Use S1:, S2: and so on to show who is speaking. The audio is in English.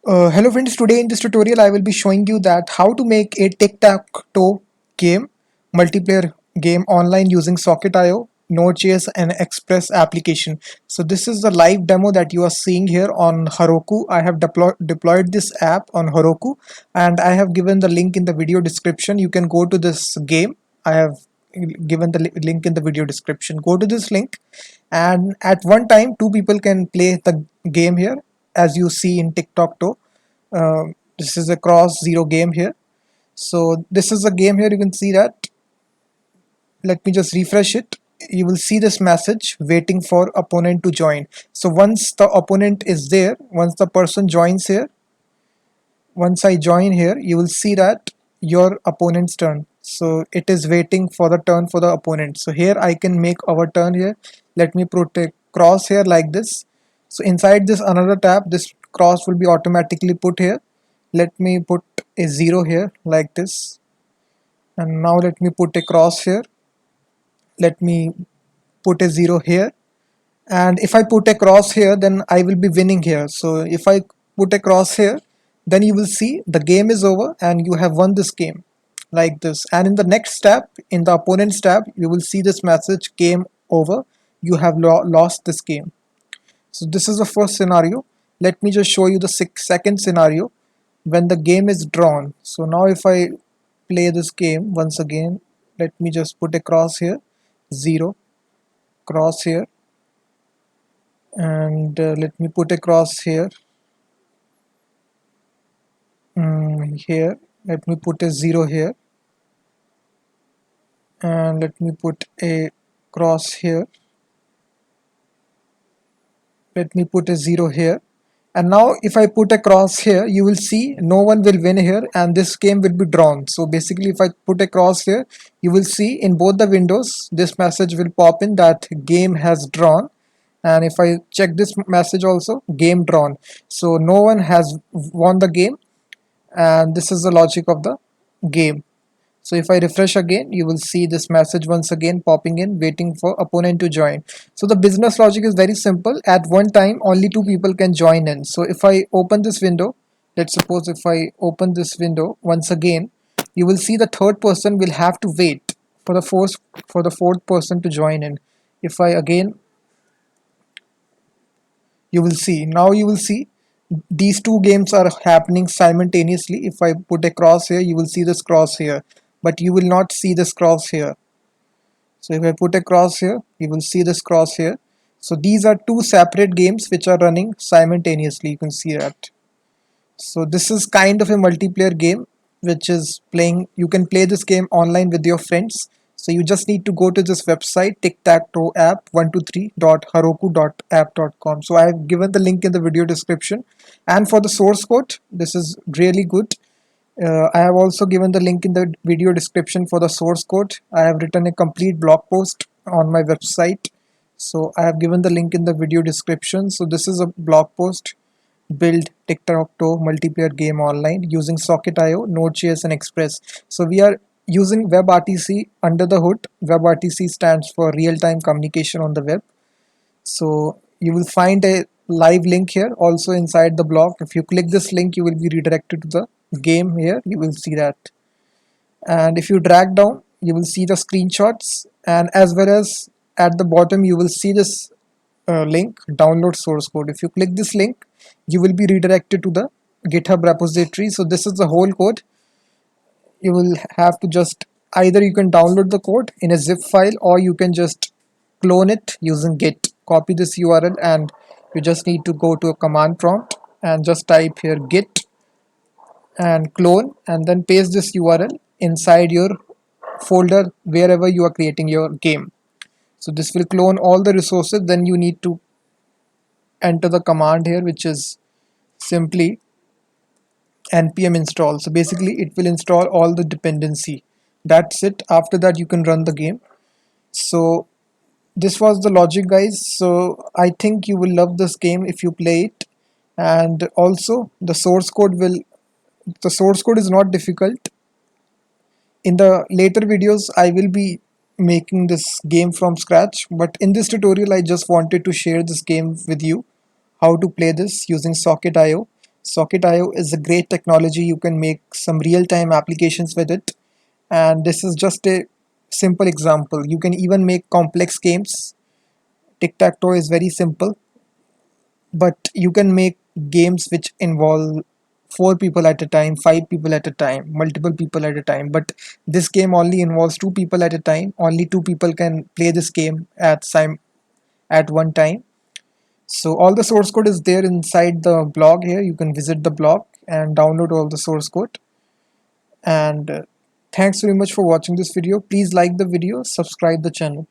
S1: Hello friends, today in this tutorial I will be showing you that how to make a tic-tac-toe game, multiplayer game online using Socket.io, Node.js and Express application. So this is the live demo that you are seeing here on Heroku. I have deployed this app on Heroku and I have given the link in the video description. You can go to this game. I have given the link in the video description. Go to this link and at one time two people can play the game here as you see in tic-tac-toe. This is a cross zero game here. So this is a game here. You can see that. Let me just refresh it. You will see this message waiting for opponent to join. So once the opponent is there, once the person joins here, once I join here, you will see that your opponent's turn. So it is waiting for the turn for the opponent. So here I can make our turn here. Let me put a cross here like this. So inside this another tab, this cross will be automatically put here. Let me put a 0 here like this. And now let me put a cross here. Let me put a 0 here. And if I put a cross here, then I will be winning here. So if I put a cross here, then you will see the game is over and you have won this game like this. And in the next step, in the opponent's tab, you will see this message, game over, you have lost this game. So this is the first scenario. Let me just show you the second scenario when the game is drawn. So now if I play this game once again, let me just put a cross here, 0, cross here, and let me put a cross here, here, let me put a 0 here, and let me put a cross here, let me put a 0 here. And now if I put a cross here, you will see no one will win here and this game will be drawn. So basically if I put a cross here, you will see in both the windows this message will pop in that game has drawn. And if I check this message also, game drawn. So no one has won the game, and this is the logic of the game. So if I refresh again, you will see this message once again popping in, waiting for opponent to join. So the business logic is very simple. At one time, only two people can join in. So if I open this window, let's suppose if I open this window once again, you will see the third person will have to wait for the fourth person to join in. If I again, you will see, now you will see these two games are happening simultaneously. If I put a cross here, you will see this cross here, but you will not see this cross here. So if I put a cross here, you will see this cross here. So these are two separate games which are running simultaneously. You can see that. So this is kind of a multiplayer game which is playing, you can play this game online with your friends. So you just need to go to this website, tic-tac-toe app 123.heroku.app.com. So I have given the link in the video description. And for the source code, this is really good. I have also given the link in the video description for the source code. I have written a complete blog post on my website. So I have given the link in the video description. So this is a blog post, build tic-tac-toe multiplayer game online using Socket.io, Node.js and Express. So we are using WebRTC under the hood. WebRTC stands for real-time communication on the web. So you will find a live link here also inside the blog. If you click this link, you will be redirected to the game here. You will see that. And if you drag down, you will see the screenshots, and as well as at the bottom, you will see this link, download source code. If you click this link, you will be redirected to the GitHub repository. So this is the whole code. You will have to just either you can download the code in a zip file or you can just clone it using git. Copy this URL and you just need to go to a command prompt and just type here git and clone, and then paste this URL inside your folder wherever you are creating your game. So this will clone all the resources. Then you need to enter the command here, which is simply npm install. So basically it will install all the dependency. That's it. After that you can run the game. So this was the logic, guys. So I think you will love this game if you play it. And also the source code is not difficult. In the later videos I will be making this game from scratch, but in this tutorial I just wanted to share this game with you, how to play this using Socket.io. Socket.io is a great technology. You can make some real-time applications with it. And this is just a simple example. You can even make complex games. Tic-tac-toe is very simple, but you can make games which involve four people at a time, five people at a time, multiple people at a time. But this game only involves two people at a time. Only two people can play this game at one time. So all the source code is there inside the blog here. You can visit the blog and download all the source code. And thanks very much for watching this video. Please like the video, subscribe the channel.